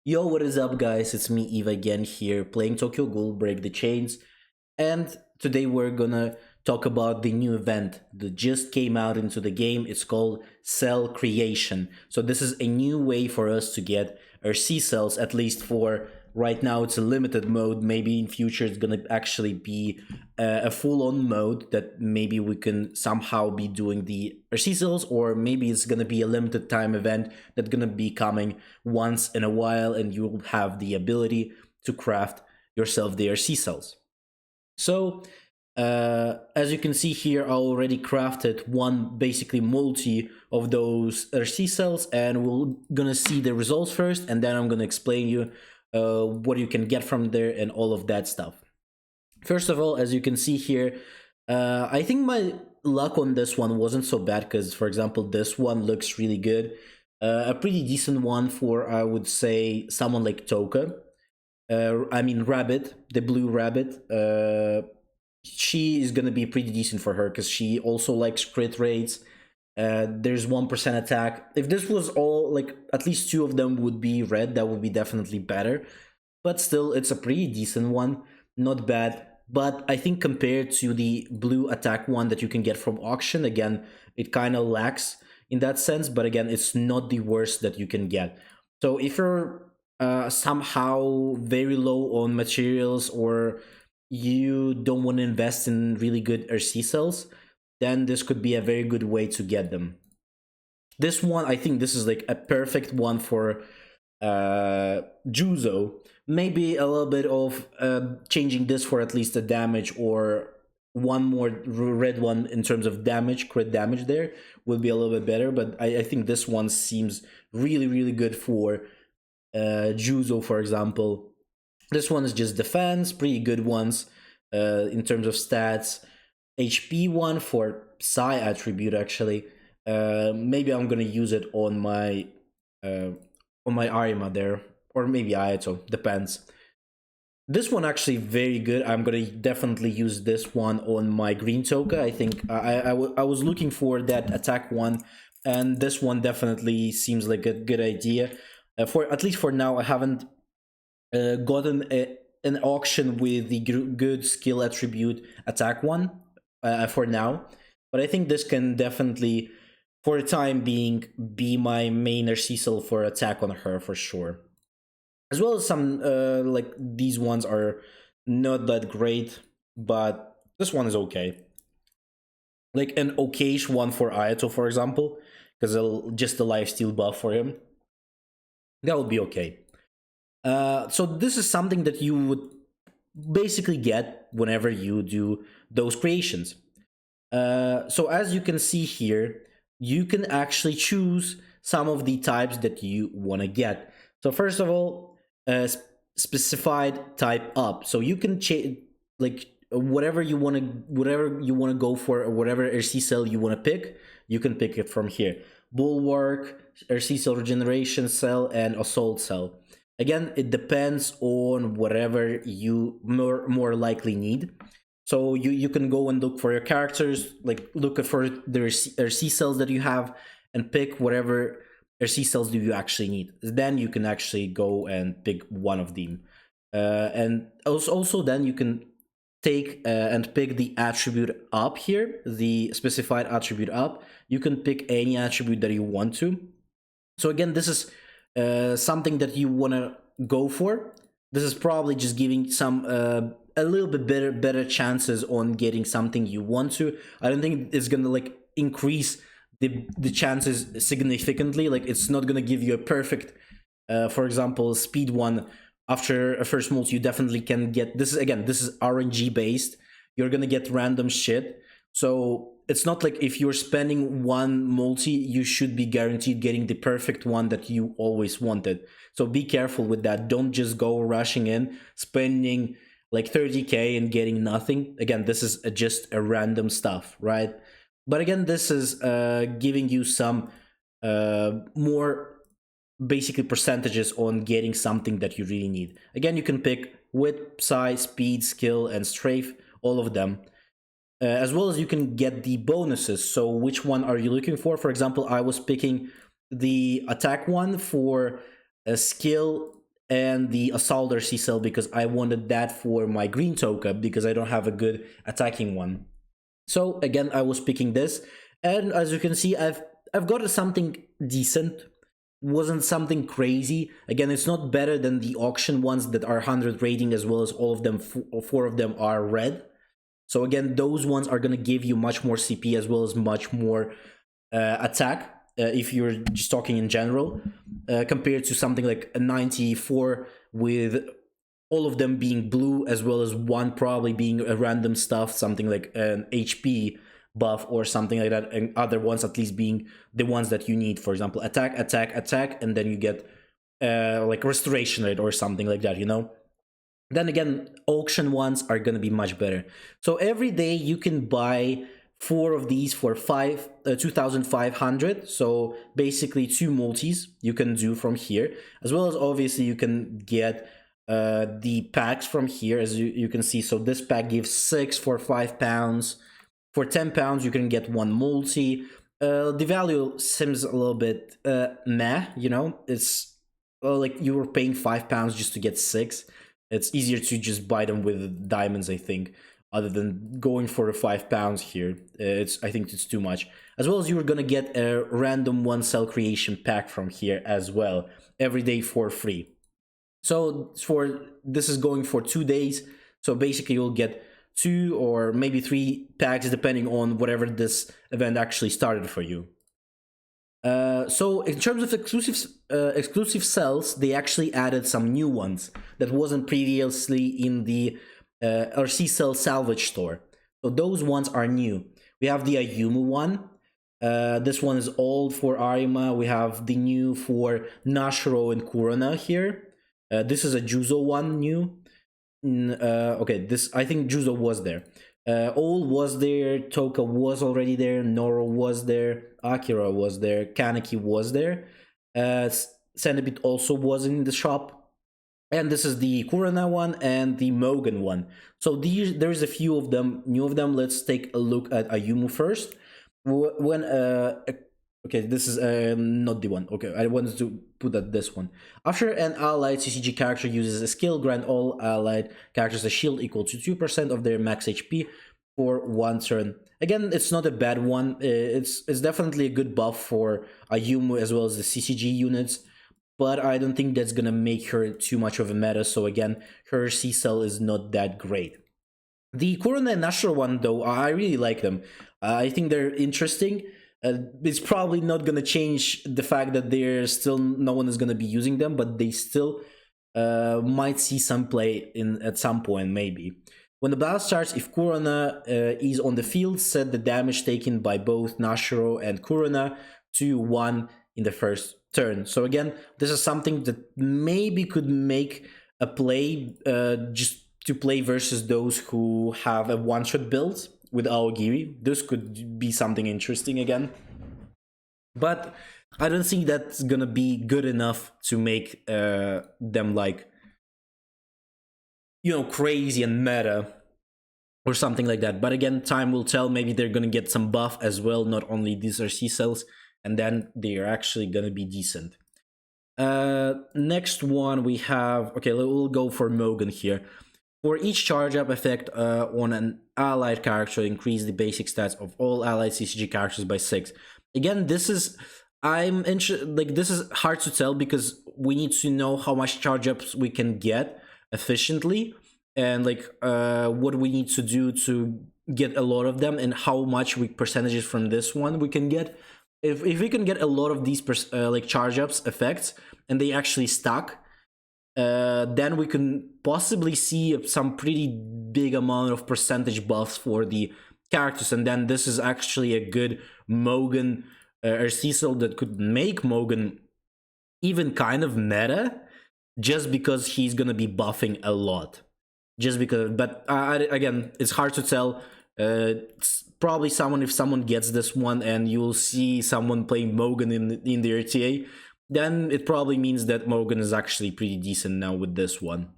Yo, what is up, guys? It's me, Eva, again here, playing Tokyo Ghoul Break the Chains. And today we're gonna talk about the new event that just came out into the game. It's called Cell Creation. So this is a new way for us to get our C cells, at least for right now. It's a limited mode. Maybe in future it's gonna actually be a full-on mode that maybe we can somehow be doing the our C cells, or maybe it's gonna be a limited time event that's gonna be coming once in a while, and you'll have the ability to craft yourself their C cells. So as you can see here, I already crafted one basically multi of those RC cells, and we're gonna see the results first, and then I'm gonna explain you what you can get from there and all of that stuff. First of all, as you can see here, I think my luck on this one wasn't so bad because, for example, this one looks really good. A pretty decent one for, I would say, someone like Toka. I mean, Rabbit, the blue rabbit. She is gonna be pretty decent for her because she also likes crit rates. There's 1% attack. If this was all, like, at least two of them would be red, that would be definitely better. But still, it's a pretty decent one. Not bad. But I think compared to the blue attack one that you can get from auction, again, it kind of lacks in that sense. But again, it's not the worst that you can get. So if you're somehow very low on materials, or you don't want to invest in really good RC cells, then this could be a very good way to get them. This one, I think this is like a perfect one for Juzo. Maybe a little bit of changing this for at least a damage, or one more red one in terms of damage, crit damage there would be a little bit better. But I think this one seems really good for Juzo, for example. This one is just defense, pretty good ones in terms of stats. HP one for Psi attribute, actually. Maybe I'm gonna use it on my Arima there, or maybe Ayato, depends. This one actually very good. I'm gonna definitely use this one on my green Toka. I think I was looking for that attack one, and this one definitely seems like a good idea. For at least for now, I haven't gotten an auction with the good skill attribute attack one for now, but I think this can definitely, for the time being, be my main Cecil for attack on her for sure. As well as some like these ones are not that great, but this one is okay. Like an okayish one for Ayato, for example, because just a lifesteal buff for him. That would be okay. So this is something that you would basically get whenever you do those creations. So as you can see here, you can actually choose some of the types that you want to get. So first of all, specified type up. So you can change, like, whatever you want to go for, or whatever RC cell you want to pick, you can pick it from here. Bulwark, RC cell, regeneration cell, and assault cell. Again, it depends on whatever you more likely need. So you can go and look for your characters, like look for the RC cells that you have, and pick whatever RC cells do you actually need. Then you can actually go and pick one of them. And also then you can take and pick the attribute up here, the specified attribute up. You can pick any attribute that you want to. So again, this is something that you want to go for. This is probably just giving some a little bit better chances on getting something you want to. I don't think it's gonna like increase the chances significantly. Like, it's not gonna give you a perfect, for example, speed one after a first multi. You definitely can get this. This is RNG based. You're gonna get random shit. So it's not like if you're spending one multi, you should be guaranteed getting the perfect one that you always wanted. So be careful with that. Don't just go rushing in, spending like 30k and getting nothing. Again, this is just a random stuff, right? But again, this is giving you some more basically percentages on getting something that you really need. Again, you can pick wit, psi, speed, skill, and strafe, all of them. As well as you can get the bonuses. So which one are you looking for? For example, I was picking the attack one for a skill and the Assaulter C-Cell because I wanted that for my green Toka because I don't have a good attacking one. So again, I was picking this, and as you can see, I've got something decent. Wasn't something crazy. Again, it's not better than the auction ones that are 100 rating, as well as all of them, four of them are red. So again, those ones are going to give you much more CP as well as much more attack, if you're just talking in general, compared to something like a 94 with all of them being blue, as well as one probably being a random stuff, something like an HP buff or something like that, and other ones at least being the ones that you need. For example, attack, attack, attack, and then you get like restoration rate or something like that, you know? Then again, auction ones are gonna be much better. So every day you can buy 4 of these for 2,500. So basically 2 multis you can do from here, as well as obviously you can get the packs from here, as you can see. So this pack gives 6 for £5. For £10 you can get 1 multi. The value seems a little bit meh, you know. It's like you were paying £5 just to get 6. It's easier to just buy them with diamonds, I think, other than going for the £5 here. I think it's too much. As well as you're gonna get a random 1 cell creation pack from here as well, every day for free. So this is going for 2 days. So basically you'll get 2 or maybe 3 packs depending on whatever this event actually started for you. So in terms of exclusive cells, they actually added some new ones that wasn't previously in the RC Cell Salvage store. So those ones are new. We have the Ayumu one. This one is old for Arima. We have the new for Nashiro and Kurona here. This is a Juzo one new. Okay, I think Juzo was there. All was there, Toka was already there, Noro was there, Akira was there, Kaneki was there, Cenobite also was in the shop, and this is the Kurana one and the Mogan one. So there's a few of them, new of them. Let's take a look at Ayumu first. When okay, this is not the one. Okay, I wanted to put that this one. After an allied CCG character uses a skill, grant all allied characters a shield equal to 2% of their max HP for 1 turn. Again, it's not a bad one. It's definitely a good buff for Ayumu as well as the CCG units, but I don't think that's gonna make her too much of a meta. So again, her C-Cell is not that great. The Kurona and Nashor one, though, I really like them. I think they're interesting. It's probably not going to change the fact that there's still no one is going to be using them, but they still might see some play at some point, maybe. When the battle starts, if Kurona is on the field, set the damage taken by both Nashiro and Kurona to 1 in the first turn. So again, this is something that maybe could make a play just to play versus those who have a one-shot build with Aogiri. This could be something interesting again. But I don't think that's gonna be good enough to make them like, you know, crazy and meta or something like that. But again, time will tell. Maybe they're gonna get some buff as well, not only these are C-Cells, and then they are actually gonna be decent. Next one we have, okay, we'll go for Mogan here. For each charge up effect on an allied character, increase the basic stats of all allied CCG characters by 6. Again, this is this is hard to tell because we need to know how much charge ups we can get efficiently, and like what we need to do to get a lot of them, and how much percentages from this one we can get. If we can get a lot of these like charge ups effects and they actually stack, then we can possibly see some pretty big amount of percentage buffs for the characters, and then this is actually a good Mogan or C-Cell that could make Mogan even kind of meta, just because he's gonna be buffing a lot. Just because, but again, it's hard to tell. It's probably if someone gets this one and you'll see someone playing Mogan in the RTA, then it probably means that Mogan is actually pretty decent now with this one.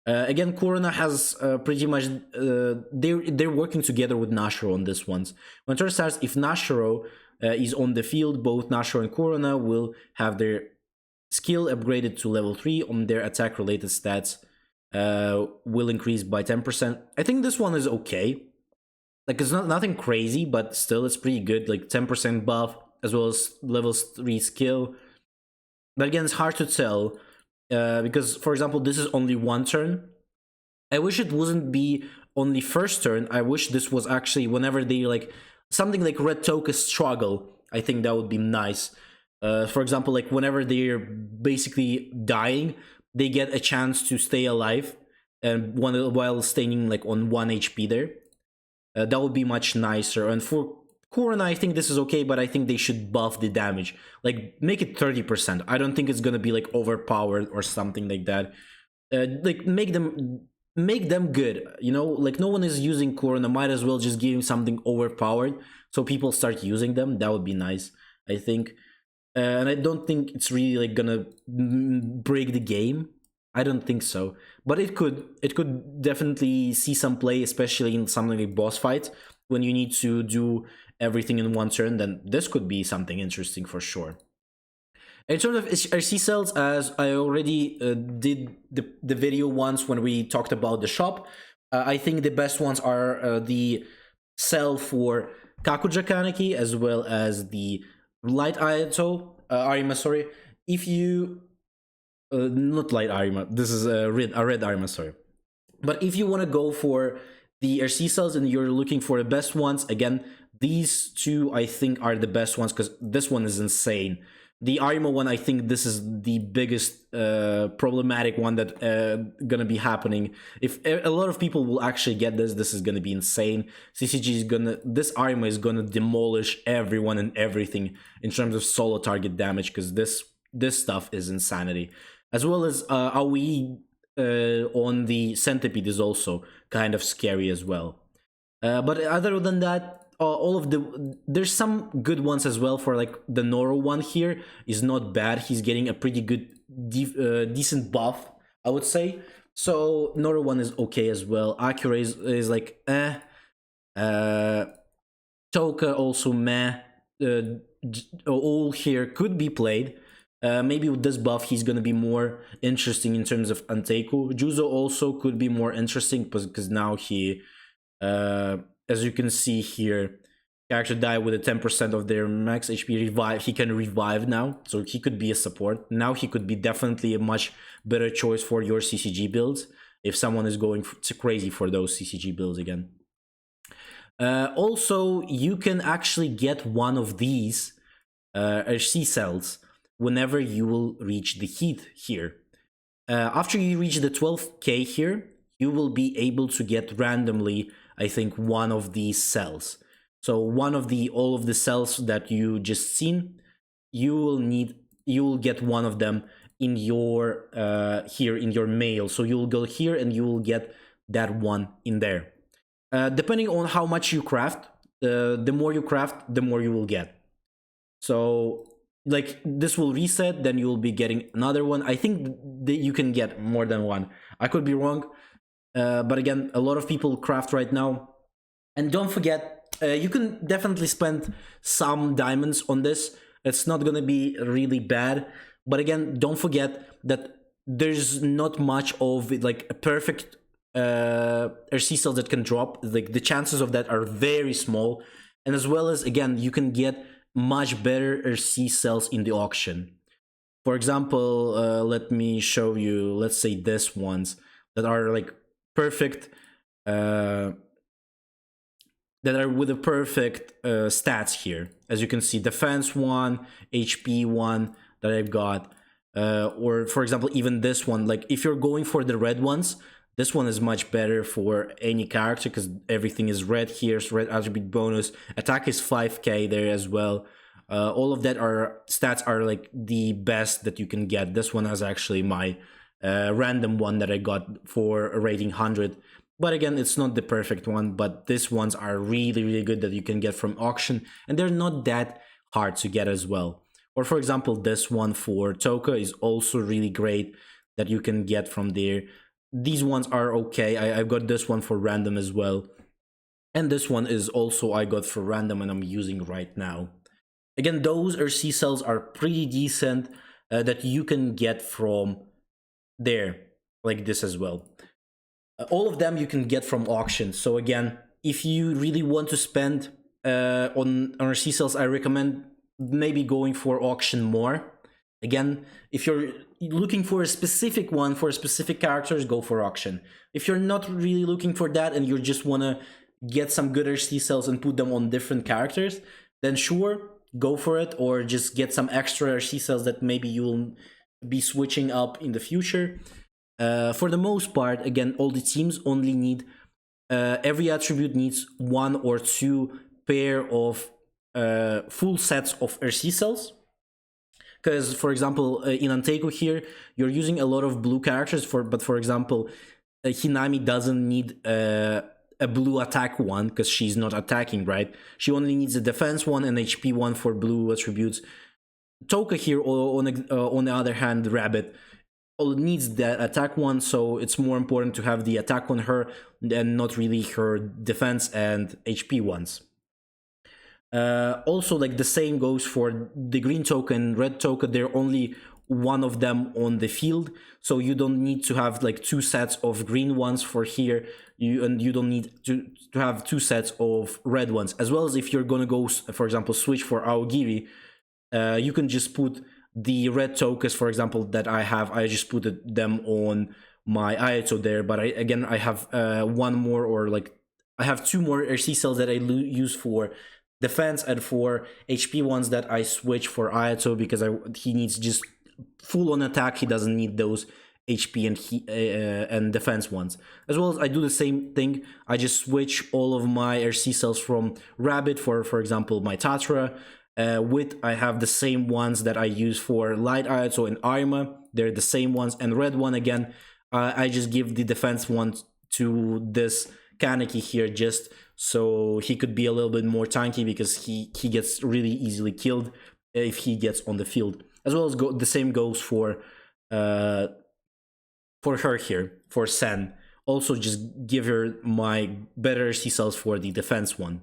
Again, Kurona has pretty much they're working together with Nashiro on this ones. When turn starts, if Nashiro is on the field, both Nashiro and Kurona will have their skill upgraded to level 3 on their attack related stats will increase by 10%. I think this one is okay. Like, it's not nothing crazy, but still it's pretty good. Like 10% buff as well as level 3 skill. But again, it's hard to tell because, for example, this is only one turn. I wish it wouldn't be only first turn. I wish this was actually whenever they like something like Red Toka struggle. I think that would be nice. For example, like whenever they're basically dying, they get a chance to stay alive and while staying like on 1 HP there. That would be much nicer. And for Corona, I think this is okay, but I think they should buff the damage. Like, make it 30%. I don't think it's gonna be like overpowered or something like that. Like, make them good, you know? Like, no one is using Corona, might as well just give him something overpowered so people start using them. That would be nice, I think. And I don't think it's really like gonna break the game. I don't think so, but it could definitely see some play, especially in something like boss fights when you need to do everything in one turn. Then this could be something interesting for sure. In terms of RC cells, as I already did the video once when we talked about the shop, I think the best ones are the cell for Kakuja Kaneki as well as the Light Arima, sorry. If you not light armor. This is a red armor, sorry. But if you want to go for the RC cells and you're looking for the best ones, again, these two I think are the best ones because this one is insane. The Arima one, I think this is the biggest problematic one that gonna be happening. If a lot of people will actually get this is gonna be insane. CCG is this Arima is gonna demolish everyone and everything in terms of solo target damage because this stuff is insanity. As well as AoE on the Centipede is also kind of scary as well. But other than that, all of there's some good ones as well. For like the Noro one here is not bad. He's getting a pretty good decent buff, I would say. So Noro one is okay as well. Acura is like Toka also meh. All here could be played. Maybe with this buff, he's going to be more interesting in terms of Anteku. Juzo also could be more interesting because now he, as you can see here, character die with a 10% of their max HP revive. He can revive now, so he could be a support. Now he could be definitely a much better choice for your CCG builds if someone is going crazy for those CCG builds again. Also, you can actually get one of these RC cells whenever you will reach the heat here. After you reach the 12k here, you will be able to get randomly, I think, one of these cells. So all of the cells that you just seen, you will get one of them in your here in your mail. So you will go here and you will get that one in there. Depending on how much you craft, the more you craft, the more you will get. So like this will reset, then you will be getting another one. I think that you can get more than one. I could be wrong, but again, a lot of people craft right now. And don't forget, you can definitely spend some diamonds on this. It's not gonna be really bad, but again, don't forget that there's not much of like a perfect RC cell that can drop. Like the chances of that are very small, and as well as again, you can get much better RC cells in the auction. For example, let me show you, let's say this ones that are like perfect, that are with the perfect stats here. As you can see, defense one, HP one that I've got, or for example, even this one, like if you're going for the red ones, this one is much better for any character because everything is red here. So red attribute bonus. Attack is 5k there as well. All of that stats are like the best that you can get. This one is actually my random one that I got for a rating 100. But again, it's not the perfect one. But these ones are really, really good that you can get from auction. And they're not that hard to get as well. Or for example, this one for Toka is also really great that you can get from there. These ones are okay. I've got this one for random as well. And this one is also I got for random and I'm using right now. Again, those RC cells are pretty decent. that you can get from there, like this as well. All of them you can get from auctions. So again, if you really want to spend on RC cells, I recommend maybe going for auction more. Again, if you're looking for a specific one for specific characters, go for auction. If you're not really looking for that and you just want to get some good RC cells and put them on different characters, then sure, go for it, or just get some extra RC cells that maybe you'll be switching up in the future. For the most part, again, all the teams only need every attribute needs 1 or 2 pair of full sets of RC cells. Because, for example, in Anteko here, you're using a lot of blue characters, but for example, Hinami doesn't need a blue attack one because she's not attacking, right? She only needs a defense one and HP one for blue attributes. Toka here, on the other hand, Rabbit, needs that attack one, so it's more important to have the attack on her than not really her defense and HP ones. Also, like the same goes for the green Toka and red Toka. They're only one of them on the field, so you don't need to have like 2 sets of green ones for here. You don't need to have 2 sets of red ones. As well as if you're gonna go, for example, switch for Aogiri, you can just put the red Tokas, for example, that I have. I just put them on my Ayato there, but I have one more, or like I have 2 more RC cells that I use for defense and for HP ones that I switch for Ayato because he needs just full on attack. He doesn't need those HP and defense ones. As well as I do the same thing. I just switch all of my RC cells from Rabbit for example, my Tatra. I have the same ones that I use for Light Ayato and Arima. They're the same ones. And red one, again, I just give the defense one to this Kaneki here, just so he could be a little bit more tanky, because he gets really easily killed if he gets on the field. As well as the same goes for her here, for Sen. Also just give her my better C cells for the defense one.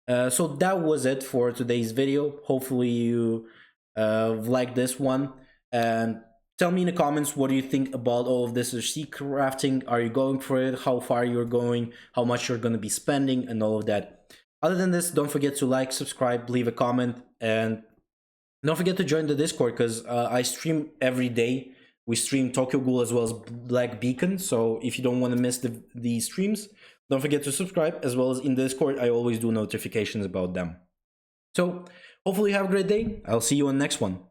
So that was it for today's video. Hopefully you liked this one, and tell me in the comments what do you think about all of this RC crafting. Are you going for it? How far you're going? How much you're going to be spending and all of that. Other than this, don't forget to like, subscribe, leave a comment, and don't forget to join the Discord, because I stream every day. We stream Tokyo Ghoul as well as Black Beacon, so if you don't want to miss the streams, don't forget to subscribe. As well as in Discord, I always do notifications about them. So hopefully you have a great day. I'll see you on the next one.